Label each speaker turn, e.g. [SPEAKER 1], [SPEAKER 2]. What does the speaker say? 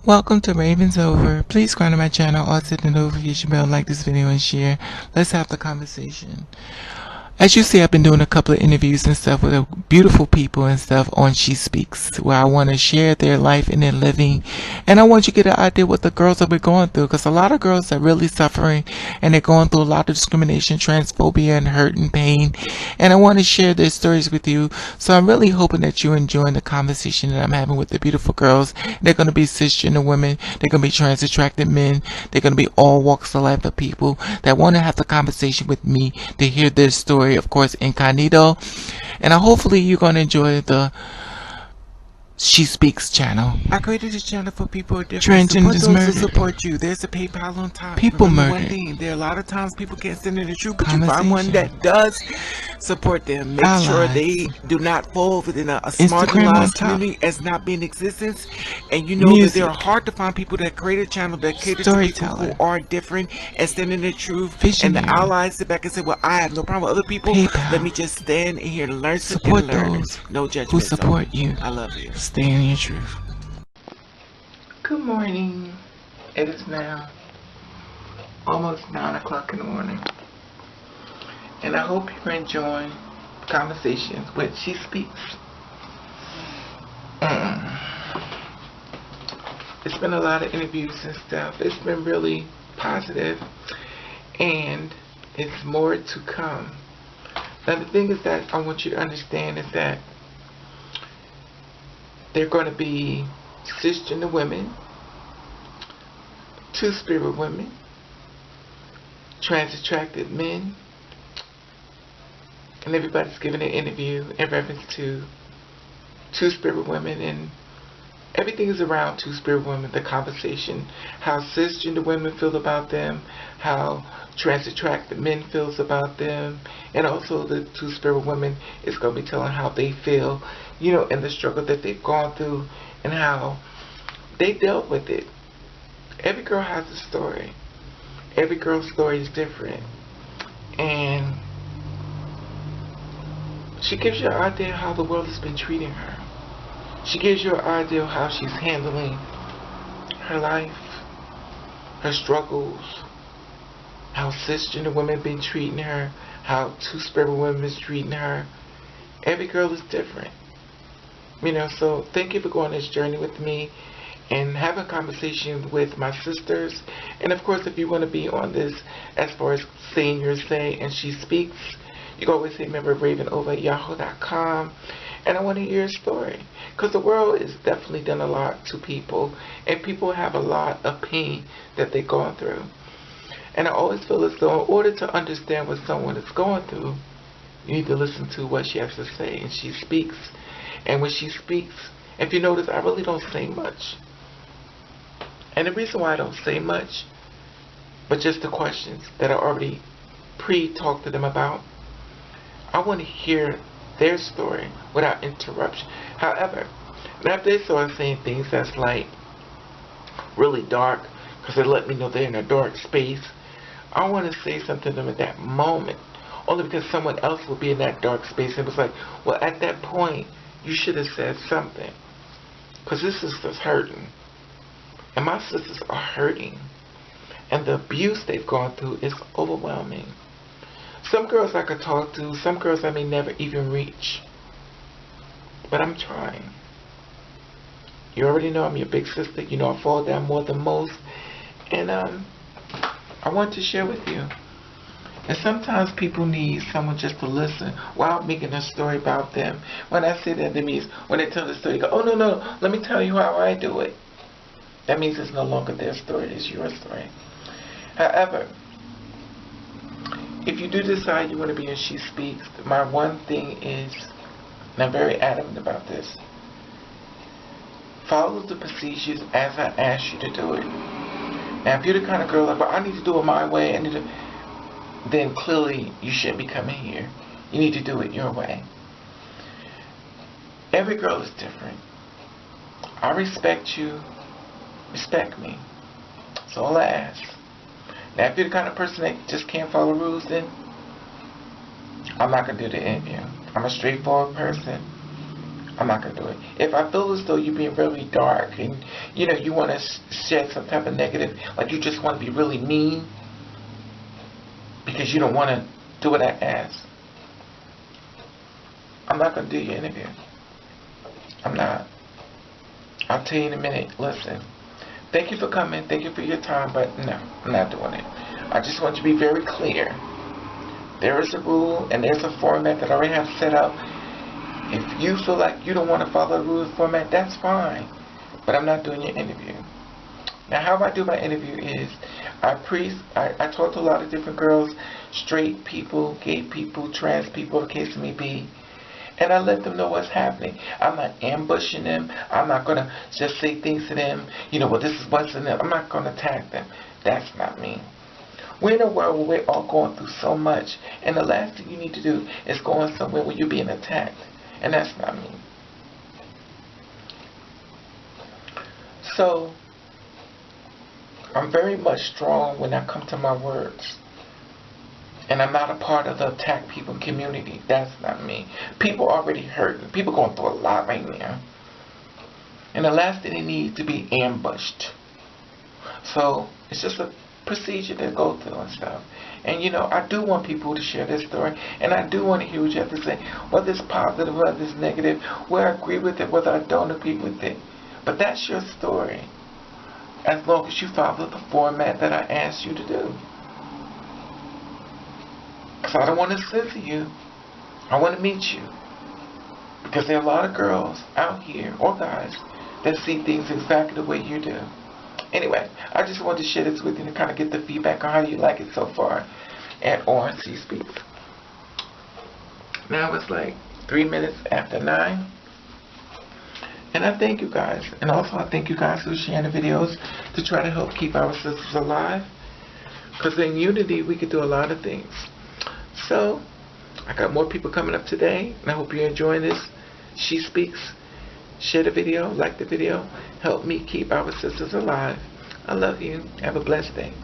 [SPEAKER 1] Welcome to Ravens Over. Please subscribe to my channel, also hit the notification bell, like this video, and share. Let's have the conversation. As you see, I've been doing a couple of interviews and stuff with beautiful people and stuff on She Speaks, where I want to share their life and their living. And I want you to get an idea what the girls have been going through, because a lot of girls are really suffering and they're going through a lot of discrimination, transphobia, and hurt and pain. And I want to share their stories with you. So I'm really hoping that you're enjoying the conversation that I'm having with the beautiful girls. They're going to be cisgender women. They're going to be trans attracted men. They're going to be all walks of life of people that want to have the conversation with me to hear their story. Of course, incognito, and hopefully you're going to enjoy the She Speaks channel. I created this channel for people who are different. Transgenders to support you. There's a PayPal on top. People murdered. One thing, there are a lot of times people can't stand in the truth, but you find one that does support them. Make sure they do not fall within a marginalized community as not being in existence. And you know that there are hard to find people that create a channel that cater to people who are different and stand in the truth. And the allies sit back and say, well, I have no problem with other people. Let me just stand in here and learn something. Support those no judgment who support you. I love you. Stay in your truth. Good morning. It is now almost 9 o'clock in the morning. And I hope you're enjoying conversations with She Speaks. It's been a lot of interviews and stuff. It's been really positive, and it's more to come. Now the thing is that I want you to understand is that they're going to be cisgender women, two-spirit women, trans-attracted men, and everybody's giving an interview in reference to two-spirit women, and everything is around two-spirit women, the conversation, how cisgender women feel about them, how trans-attracted men feels about them, and also the two-spirit women is going to be telling how they feel, you know, and the struggle that they've gone through and how they dealt with it. Every girl has a story. Every girl's story is different. And she gives you an idea how the world has been treating her. She gives you an idea of how she's handling her life, her struggles, how cisgender women have been treating her, how two-spirit women is treating her. Every girl is different. You know, so thank you for going on this journey with me and having a conversation with my sisters. And of course, if you want to be on this as far as saying your say and She Speaks, you can always say member ravenover@yahoo.com. And I want to hear your story, because the world has definitely done a lot to people, and people have a lot of pain that they're going through. And I always feel as though in order to understand what someone is going through, you need to listen to what she has to say, and she speaks. And when she speaks, if you notice, I really don't say much. And the reason why I don't say much, but just the questions that I already pre-talked to them about, I want to hear their story without interruption. However, now if they start saying things that's like really dark, because they let me know they're in a dark space, I want to say something to them at that moment, only because someone else will be in that dark space and was like, well, at that point, you should have said something, because this sister's hurting, and my sisters are hurting, and the abuse they've gone through is overwhelming. Some girls I could talk to, some girls I may never even reach, but I'm trying. You already know I'm your big sister. You know I fall down more than most, and I want to share with you. And sometimes people need someone just to listen while making a story about them. When I say that, that means when they tell the story, you go, oh, no, let me tell you how I do it. That means it's no longer their story, it's your story. However, if you do decide you want to be in She Speaks, my one thing is, and I'm very adamant about this, follow the procedures as I ask you to do it. Now, if you're the kind of girl like, well, I need to do it my way, then clearly you shouldn't be coming here. You need to do it your way. Every girl is different. I respect you. Respect me. That's all I ask. Now, if you're the kind of person that just can't follow rules, then I'm not going to do the interview. I'm a straightforward person. I'm not going to do it. If I feel as though you're being really dark and, you know, you want to shed some type of negative, like you just want to be really mean because you don't want to do what I ask, I'm not going to do your interview. I'm not. I'll tell you in a minute. Listen, thank you for coming. Thank you for your time, but no, I'm not doing it. I just want you to be very clear. There is a rule and there's a format that I already have set up. If you feel like you don't want to follow the rules format, that's fine. But I'm not doing your interview. Now, how I do my interview is I talk to a lot of different girls, straight people, gay people, trans people, the case may be, and I let them know what's happening. I'm not ambushing them. I'm not going to just say things to them, you know, well, this is what's in them. I'm not going to attack them. That's not me. We're in a world where we're all going through so much, and the last thing you need to do is go on somewhere where you're being attacked. And that's not me. So, I'm very much strong when I come to my words. And I'm not a part of the attack people community. That's not me. People already hurting. People going through a lot right now. And the last thing they need to be ambushed. So, it's just a procedure to go through and stuff. And you know, I do want people to share their story, and I do want to hear what you have to say, whether it's positive, whether it's negative, whether I agree with it, whether I don't agree with it. But that's your story, as long as you follow the format that I asked you to do. Because I don't want to censor you. I want to meet you. Because there are a lot of girls out here, or guys, that see things exactly the way you do. Anyway, I just wanted to share this with you to kind of get the feedback on how you like it so far at RNC Speaks. Now it's like 3 minutes after 9. And I thank you guys. And also I thank you guys for sharing the videos to try to help keep our sisters alive. Because in unity we could do a lot of things. So, I got more people coming up today. And I hope you're enjoying this. She Speaks. Share the video, like the video, help me keep our sisters alive. I love you. Have a blessed day.